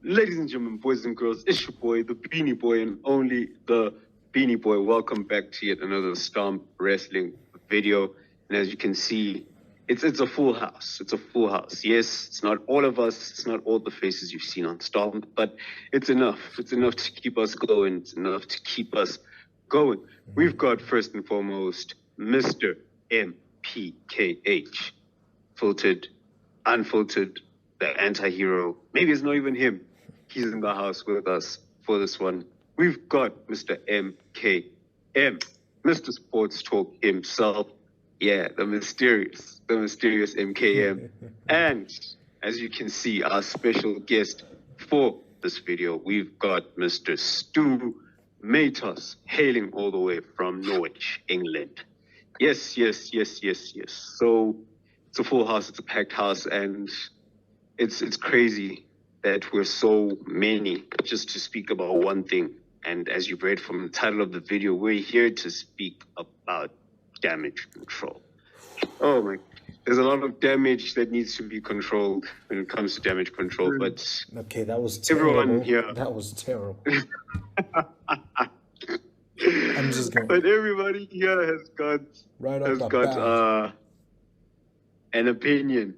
Ladies and gentlemen, boys and girls, it's your boy, the Beanie Boy, and only the Beanie Boy. Welcome back to yet another Stomp Wrestling video. And as you can see, it's a full house. It's a full house. Yes, it's not all of us. It's not all the faces you've seen on Stomp, but it's enough. It's enough to keep us going. It's enough to keep us going. We've got, first and foremost, Mr. MPKH. Filtered, unfiltered, the anti-hero. Maybe it's not even him. He's in the house with us for this one. We've got Mr. MKM, Mr. Sports Talk himself. Yeah, the mysterious MKM. And as you can see, our special guest for this video, we've got Mr. Stu Matos, hailing all the way from Norwich, England. Yes. So it's a full house, it's a packed house, and it's crazy that we're so many just to speak about one thing. And as you've read from the title of the video, we're here to speak about damage control. Oh my, there's a lot of damage that needs to be controlled when it comes to damage control, but okay, that was terrible. Everyone here, that was terrible. I'm just going. But everybody here has got an opinion.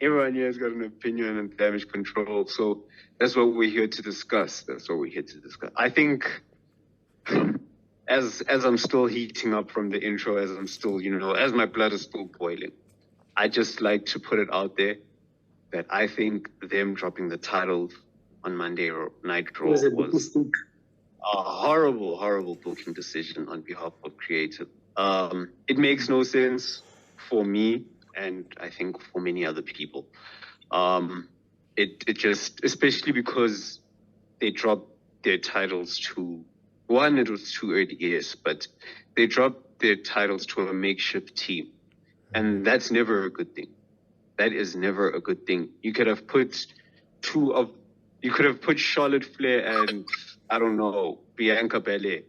Everyone here has got an opinion on damage control. So that's what we're here to discuss. I think as I'm still heating up from the intro, as I'm still, as my blood is still boiling, I just like to put it out there that I think them dropping the titles on Monday Night Raw was a horrible booking decision on behalf of creative. It makes no sense for me, and I think for many other people. It just, especially because they dropped their titles to, one, it was too early, yes, but they dropped their titles to a makeshift team. And that's never a good thing. That is never a good thing. You could have put Charlotte Flair and, I don't know, Bianca Belair,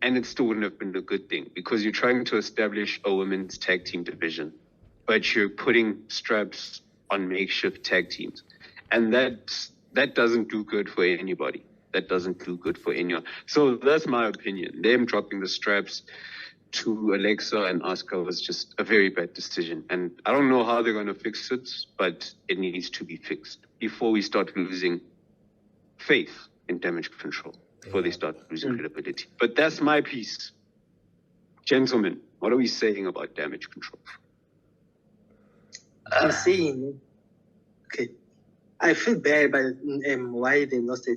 and it still wouldn't have been a good thing, because you're trying to establish a women's tag team division, but you're putting straps on makeshift tag teams. And that doesn't do good for anybody. That doesn't do good for anyone. So that's my opinion. Them dropping the straps to Alexa and Asuka was just a very bad decision. And I don't know how they're going to fix it, but it needs to be fixed before we start losing faith in damage control, before they start losing credibility. But that's my piece. Gentlemen, what are we saying about damage control? I'm saying, okay, I feel bad about why they lost the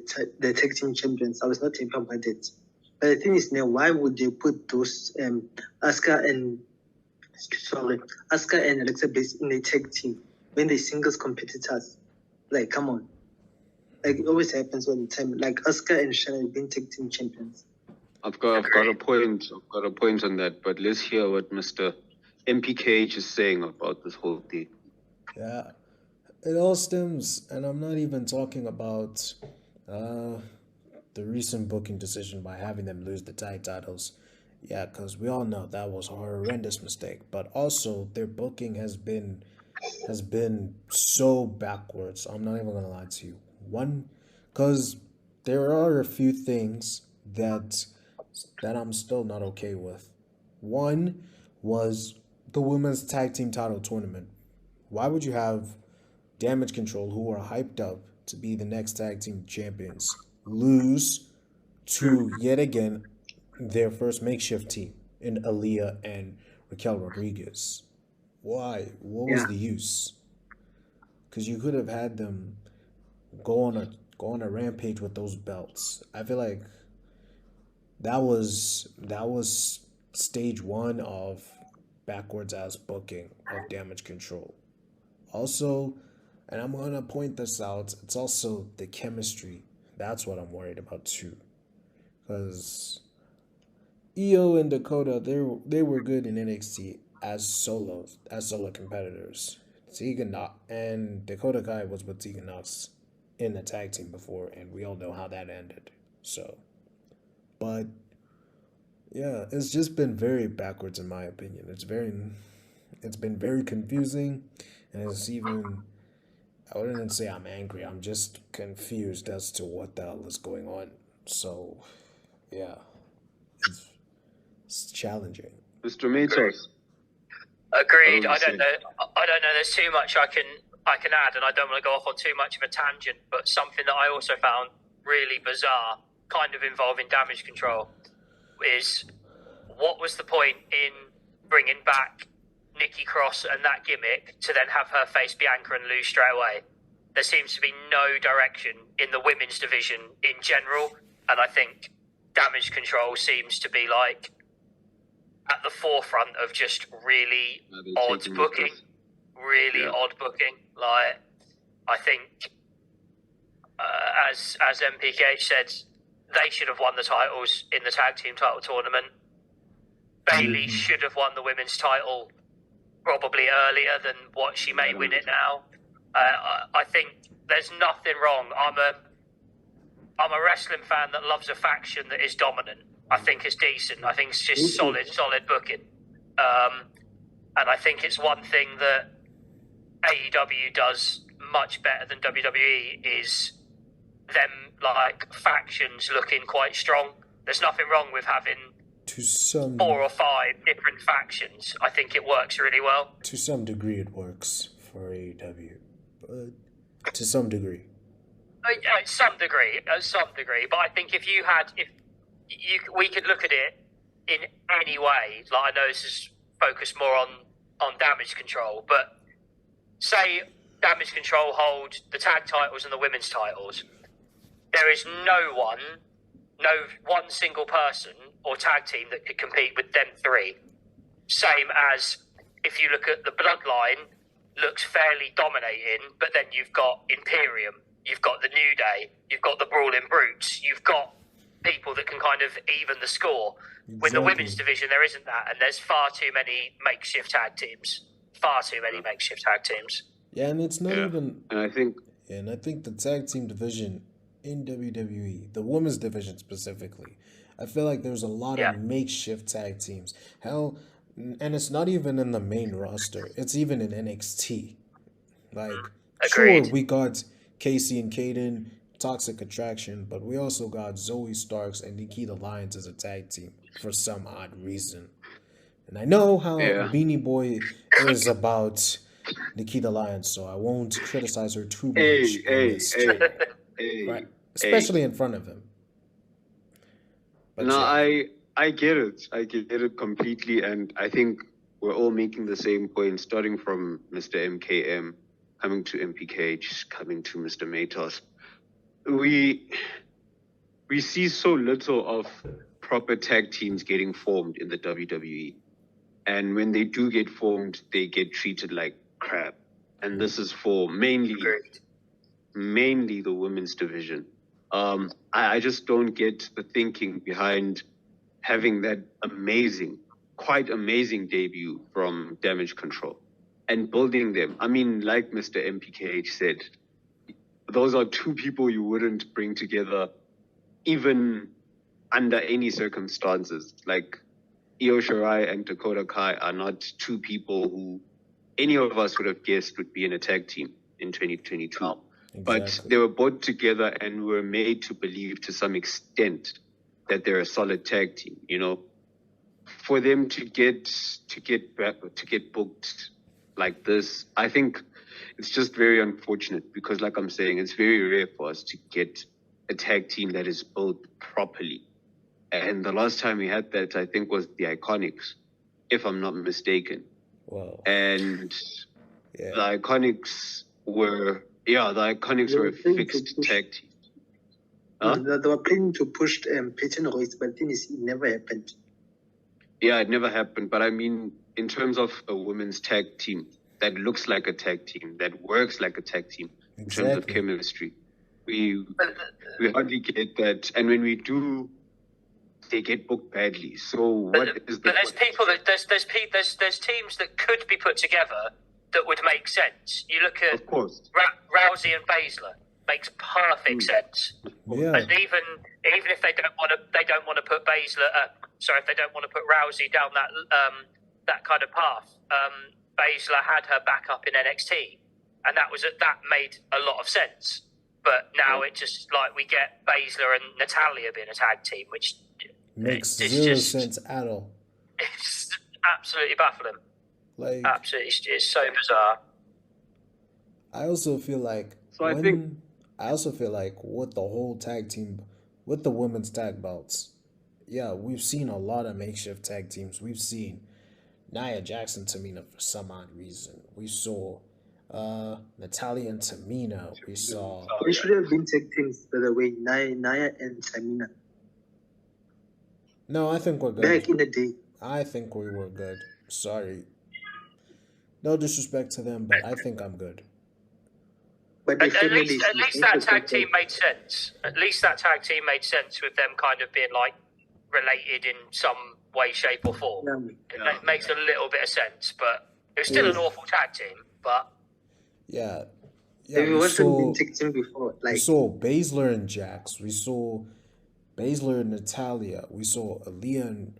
tag team champions. I was not happy about it. But the thing is now, why would they put those Asuka and Alexa Bliss in a tag team when they're singles competitors? Like, come on. Like, it always happens all the time. Like, Asuka and Charlotte have been tag team champions. I've got a point on that, but let's hear what Mr. MPKH is saying about this whole thing. Yeah, it all stems, and I'm not even talking about the recent booking decision by having them lose the tag titles. Yeah, because we all know that was a horrendous mistake. But also, their booking has been so backwards. I'm not even gonna lie to you. One, because there are a few things that I'm still not okay with. One was the women's tag team title tournament. Why would you have Damage Control, who are hyped up to be the next tag team champions, lose to, yet again, their first makeshift team in Aaliyah and Raquel Rodriguez? Why? What was the use? Because you could have had them go on a rampage with those belts. I feel like that was stage one of backwards ass booking of Damage Control. Also, and I'm gonna point this out, it's also the chemistry. That's what I'm worried about too, because Io and Dakota, they were good in NXT as solo competitors. Tegan Nox and Dakota Kai was with Tegan Nox in the tag team before, and we all know how that ended. So, but yeah, it's just been very backwards in my opinion. It's been very confusing, and I wouldn't say I'm angry. I'm just confused as to what the hell is going on. So, yeah, it's, it's challenging. Mr. Matos. Agreed. What I was you don't know. I don't know. There's too much I can add, and I don't want to go off on too much of a tangent. But something that I also found really bizarre, kind of involving damage control, is what was the point in bringing back Nikki Cross and that gimmick to then have her face Bianca and lose straight away? There seems to be no direction in the women's division in general, and I think damage control seems to be like at the forefront of just really odd booking. Odd booking. Like, I think, as MPKH said, they should have won the titles in the tag team title tournament. Bayley should have won the women's title probably earlier than what she may win it now. I think there's nothing wrong. I'm a wrestling fan that loves a faction that is dominant. I think it's decent. I think it's just solid booking. And I think it's one thing that AEW does much better than WWE is them like factions looking quite strong. There's nothing wrong with having To some 4 or 5 different factions. I think it works really well. to some degree, it works for AEW, but to some degree. At some degree. But I think if we could look at it in any way. Like, I know this is focused more on damage control, but say damage control hold the tag titles and the women's titles. There is no one single person or tag team that could compete with them 3. Same as if you look at the Bloodline, looks fairly dominating, but then you've got Imperium, you've got the New Day, you've got the Brawling Brutes, you've got people that can kind of even the score. With the women's division, there isn't that, and there's far too many makeshift tag teams. Yeah, and it's not even. And I think the tag team division in WWE, the women's division specifically, I feel like there's a lot of makeshift tag teams. Hell, and it's not even in the main roster. It's even in NXT. Like, Agreed. sure, we got Casey and Kaden, Toxic Attraction, but we also got Zoe Starks and Nikita Lyons as a tag team for some odd reason. And I know how Beanie Boy is about Nikita Lyons, so I won't criticize her too much. Right? Especially in front of him. But no, I get it. I get it completely, and I think we're all making the same point, starting from Mr. MKM, coming to MPKH, coming to Mr. Matos. We see so little of proper tag teams getting formed in the WWE. And when they do get formed, they get treated like crap. And this is for mainly the women's division. I just don't get the thinking behind having that quite amazing debut from Damage Control and building them. I mean, like Mr. MPKH said, those are 2 people you wouldn't bring together even under any circumstances. Like, Io Shirai and Dakota Kai are not 2 people who any of us would have guessed would be in a tag team in 2022. Exactly. But they were brought together and were made to believe to some extent that they're a solid tag team, you know. For them to get booked like this, I think it's just very unfortunate because, like I'm saying, it's very rare for us to get a tag team that is built properly. And the last time we had that, I think, was the Iconics, if I'm not mistaken. Wow. And the Iconics were a fixed tag team. Huh? They were planning to push Peyton Royce, but the thing is, it never happened. Yeah, it never happened. But I mean, in terms of a women's tag team that looks like a tag team, that works like a tag team in terms of chemistry, we hardly get that. And when we do, they get booked badly. So there's teams that could be put together that would make sense. You look at, of course, Rousey and Baszler. Makes perfect sense. Yeah. And even if they don't want to put Baszler, if they don't want to put Rousey down that kind of path, Baszler had her back up in NXT, and that made a lot of sense. But now it just like we get Baszler and Natalia being a tag team, which makes zero sense at all. It's absolutely baffling. Like, absolutely, it's so bizarre. I also feel like with the whole tag team, with the women's tag belts, yeah, we've seen a lot of makeshift tag teams. We've seen Nia Jax and Tamina for some odd reason. We saw Natalia and Tamina. We saw. They should have been tag teams, by the way. Nia and Tamina. No, I think we're good. Back in the day. I think we were good. Sorry. No disrespect to them, but I think I'm good. But at least that tag team made sense. At least that tag team made sense with them kind of being like related in some way, shape, or form. It makes a little bit of sense, but it was still an awful tag team. But yeah, we saw tag team before. Like we saw Baszler and Jax. We saw Baszler and Natalia. We saw Aaliyah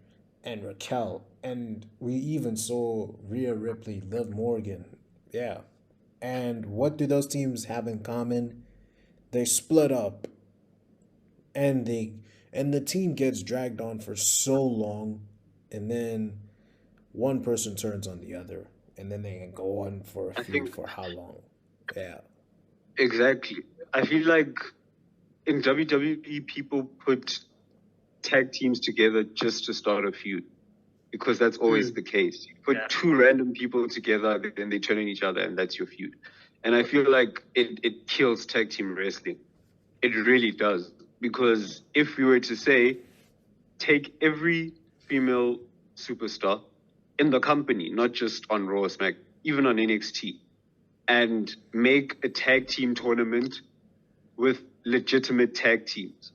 and Raquel, and we even saw Rhea Ripley, Liv Morgan. Yeah. And what do those teams have in common? They split up, and the team gets dragged on for so long, and then one person turns on the other, and then they can go on for a feud for how long? Yeah. Exactly. I feel like in WWE, people put tag teams together just to start a feud, because that's always the case. You put two random people together, then they turn on each other, and that's your feud. And I feel like it kills tag team wrestling. It really does. Because if we were to say, take every female superstar in the company, not just on Raw or Smack, even on NXT, and make a tag team tournament with legitimate tag teams,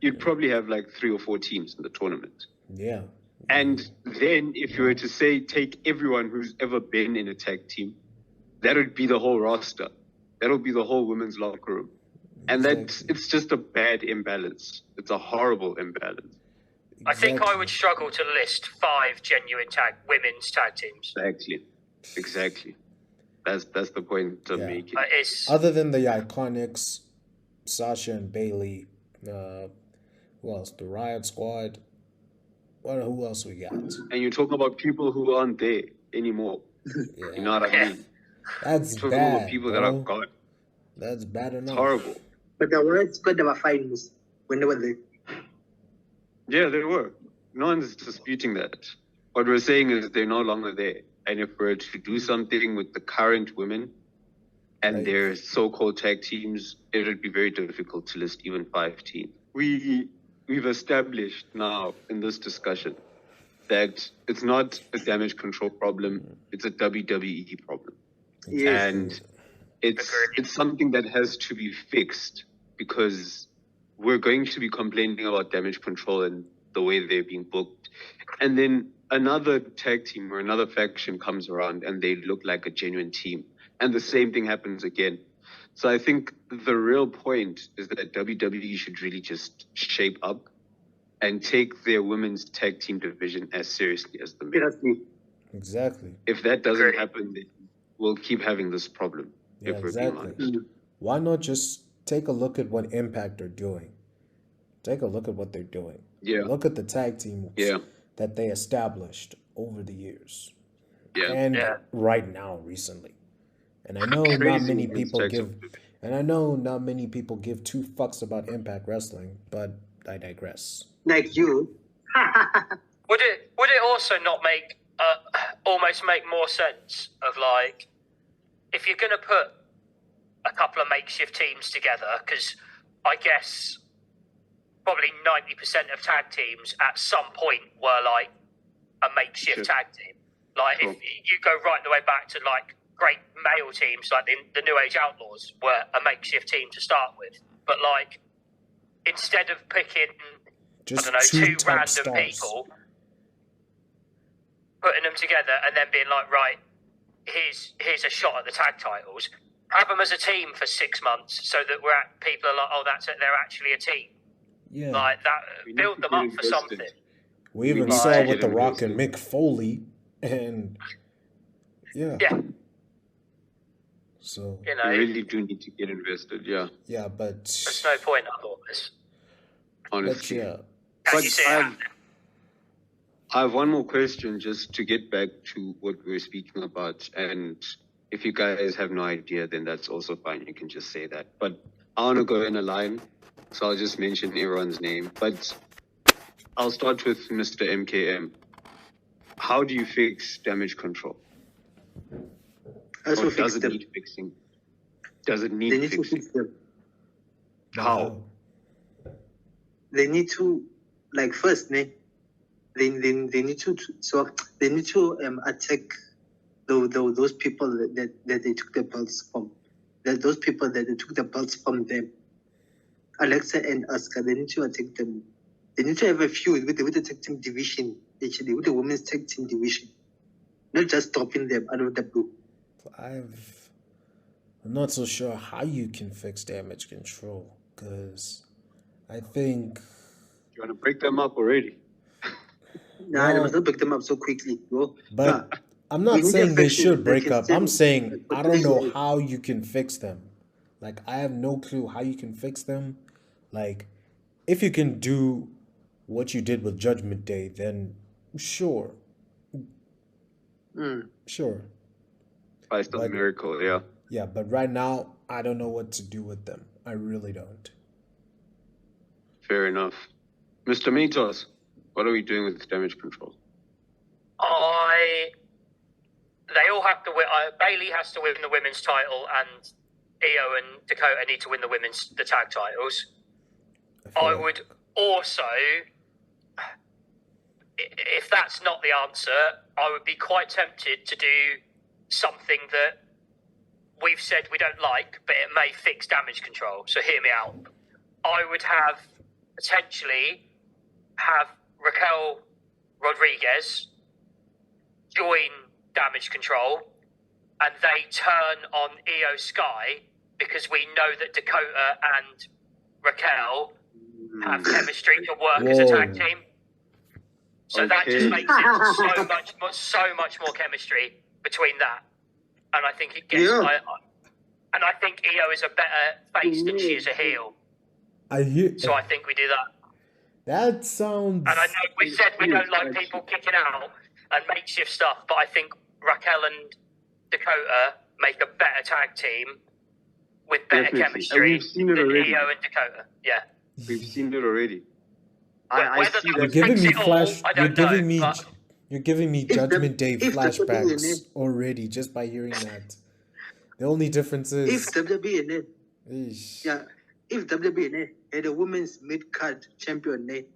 you'd probably have like 3 or 4 teams in the tournament. Yeah. And then if you were to say, take everyone who's ever been in a tag team, that would be the whole roster. That would be the whole women's locker room. And it's just a bad imbalance. It's a horrible imbalance. I think I would struggle to list 5 genuine women's tag teams. Exactly. That's the point I'm making. Other than the Iconics, Sasha and Bailey, who else? The Riot Squad. Who else we got? And you're talking about people who aren't there anymore. Yeah. You know what I mean? That's you're bad. Talking about people that are gone. That's bad enough. It's horrible. But the Riot Squad, they were fine when they were there. Yeah, they were. No one's disputing that. What we're saying is they're no longer there. And if we're to do something with the current women and their so-called tag teams, it would be very difficult to list even 5 teams. We've established now in this discussion that it's not a damage control problem, it's a WWE problem. Yes. And it's something that has to be fixed, because we're going to be complaining about damage control and the way they're being booked. And then another tag team or another faction comes around and they look like a genuine team. And the same thing happens again. So I think the real point is that WWE should really just shape up and take their women's tag team division as seriously as the men. Exactly. If that doesn't happen, then we'll keep having this problem. Yeah, exactly. Why not just take a look at what Impact are doing? Take a look at what they're doing. Yeah. Look at the tag teams that they established over the years. Yeah. And right now, recently. And I know not many people give two fucks about Impact Wrestling, but I digress. Like you. Would it also not make almost make more sense of like, if you're going to put a couple of makeshift teams together, because I guess probably 90% of tag teams at some point were like a makeshift tag team. Like if you go right the way back to like great male teams, like the New Age Outlaws were a makeshift team to start with. But like, instead of picking, just 2 random people, putting them together and then being like, right, here's a shot at the tag titles. Have them as a team for 6 months, so that people are like, oh, that's it, they're actually a team. Yeah, like that. Build them up for something. We even saw with The Rock and Mick Foley, and yeah. So You know, You really do need to get invested, yeah. yeah, but there's no point otherwise. Honestly. yeah, Can you see it happening? I have one more question just to get back to what we were speaking about. And if you guys have no idea, then that's also fine. You can just say that. But I want to go in a line, so I'll just mention everyone's name. But I'll start with Mr. MKM. How do you fix damage control? Also Or fix does it them. need fixing? Does it They need need to fixing? fix them. How? They need to, like, first, they need to attack those people that they took the belts from. Those people that they took the belts from them. Alexa and Asuka, they need to attack them. They need to have a feud with the tag team division, actually, with the women's tag team division. Not just dropping them out of the blue. I'm not so sure how you can fix damage control, because I think You want to break them up already? Nah, they must not break them up so quickly, bro. but I'm we not need a saying they faction should that break can up. I'm stand saying for I don't 3 know years. how you can fix them. Like, I have no clue how you can fix them. Like, if you can do what you did with Judgment Day, then sure. Sure. By some But- miracle, yeah. Yeah, but right now, I don't know what to do with them. I really don't. Fair enough. Mr. Mitos, what are we doing with damage control? They all have to win. Bailey has to win the women's title, and Io and Dakota need to win the tag titles. feel I like- would also, if that's not the answer, I would be quite tempted to do something that we've said we don't like, but it may fix damage control. So hear me out. I would potentially have Raquel Rodriguez join damage control, and they turn on Io Sky, because we know that Dakota and Raquel have chemistry to work as a tag Whoa. team. So that just Okay. makes it so much more chemistry between that. And I think it gets. Yeah. And I think Io is a better face than she is a heel. I hear So I think we do that. that sounds. And I know we said we don't like people kicking out and makeshift stuff, but I think Raquel and Dakota make a better tag team with better Definitely. And chemistry we've seen it than already. Io and Dakota. Yeah. We've seen it already. I Whether see that You're was that. giving me fix it all, flash. I You're don't giving know, me. but- You're giving me If the- Judgment Day if the flashbacks already just by hearing that. The only difference If is. WWE, Eesh. yeah, if WWE had a women's mid-card champion,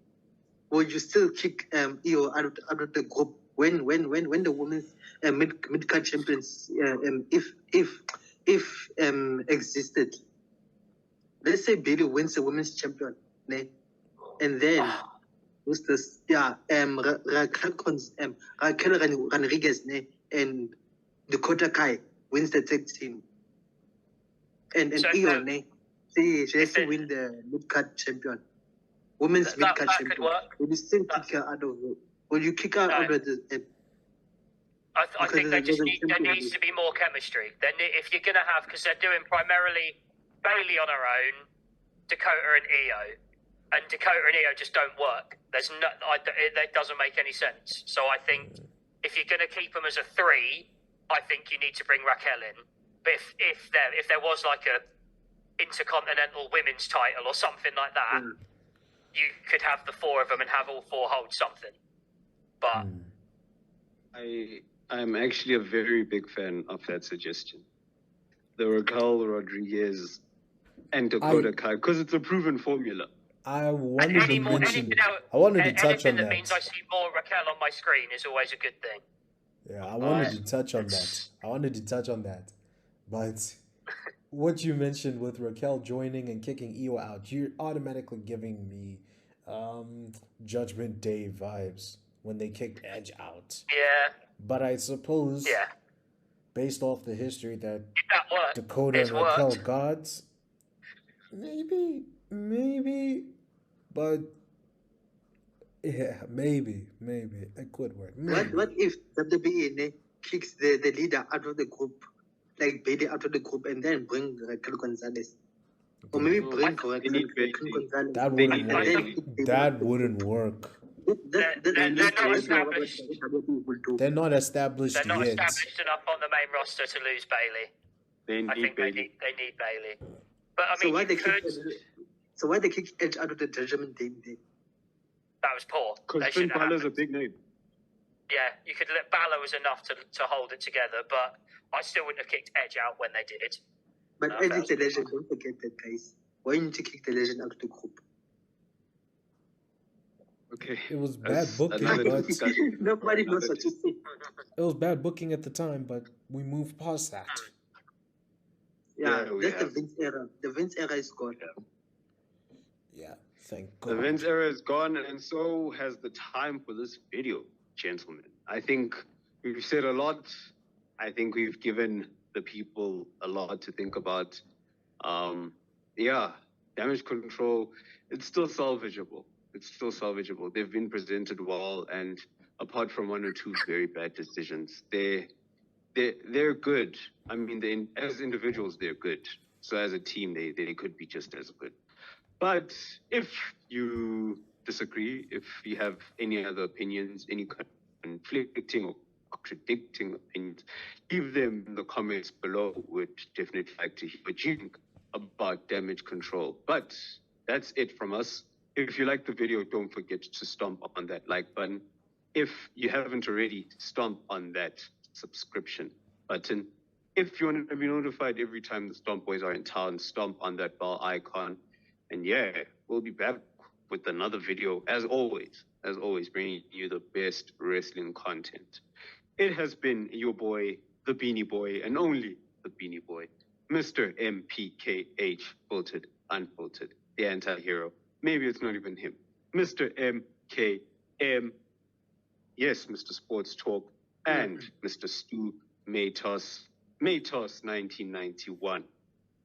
would you still kick Io out of the group when the women's mid-card champions if existed? Let's say Bailey wins the women's champion, and then who's this? Yeah, Raquel Rodriguez, and Dakota Kai wins the tag team, and So Io, she has if to it- win the mid-card champion, women's That mid-card could champion. work. Will you still kick her out of it? Will you kick her No. out of the? I Because think there needs to be more chemistry. Then if you're going to have, because they're doing primarily Bailey on her own, Dakota and Io, and Dakota and Io just don't work. That doesn't make any sense. So I think if you're going to keep them as a 3, I think you need to bring Raquel in. But if there was like a Intercontinental Women's title or something like that, you could have the 4 of them and have all 4 hold something. But I'm actually a very big fan of that suggestion. The Raquel Rodriguez and Dakota Kai, because it's a proven formula. I wanted to mention. anything I wanted to touch anything on that that. means I see more Raquel on my screen is always a good thing. Yeah, I wanted to touch on that. But what you mentioned with Raquel joining and kicking Io out, you're automatically giving me Judgment Day vibes when they kicked Edge out. Yeah, But I suppose, yeah. based off the history that That worked. Dakota It's and Raquel worked. got, maybe, but yeah, maybe it could work. Maybe. What if WWE kicks the leader out of the group? like Bailey out of the group and then bring Raquel Gonzalez. Or maybe bring They Raquel need Bailey. Gonzalez. That They wouldn't need work. Bailey. That wouldn't work. They're not established. They're not established They're not yet. established enough on the main roster to lose Bailey. They I need think Bailey. they need Bailey. But I So mean, why you they could. kick Edge out of the judgment day? That was poor. Because That Finn shouldn't have Balor's a happened. big name. Yeah, you could let Balor was enough to hold it together, but I still wouldn't have kicked Edge out when they did. But No, Edge that is a legend. Don't forget that, guys. Why you need to kick the legend out of the group? Okay. It was That's bad booking, another but discussion. Nobody knows what to say. it was bad booking at the time, but we moved past that. Yeah, Yeah, we that's the have. Vince era. The Vince era is gone. Yeah, thank The God. Vince era is gone, and so has the time for this video, gentlemen. I think we've said a lot. I think we've given the people a lot to think about. Yeah, damage control, it's still salvageable. It's still salvageable. They've been presented well, and apart from one or two very bad decisions, they're good. I mean, as individuals, they're good. So as a team, they could be just as good. But if you disagree, if you have any other opinions, any conflicting or contradicting opinions, leave them in the comments below. Would definitely like to hear what you think about damage control. But that's it from us. If you like the video, don't forget to stomp on that like button. If you haven't already, stomp on that subscription button. If you want to be notified every time the Stomp Boys are in town, stomp on that bell icon. And yeah, we'll be back with another video, as always, bringing you the best wrestling content. It has been your boy, the Beanie Boy, and only the Beanie Boy, Mr. MPKH, filtered, unfiltered, the anti-hero. Maybe it's not even him. Mr. MKM, yes, Mr. Sports Talk, and Mr. Stu Matos 1991.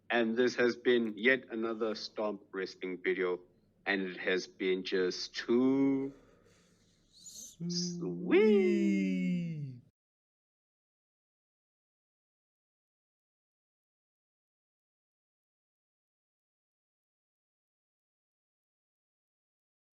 And this has been yet another Stomp Wrestling video, and it has been just too sweet.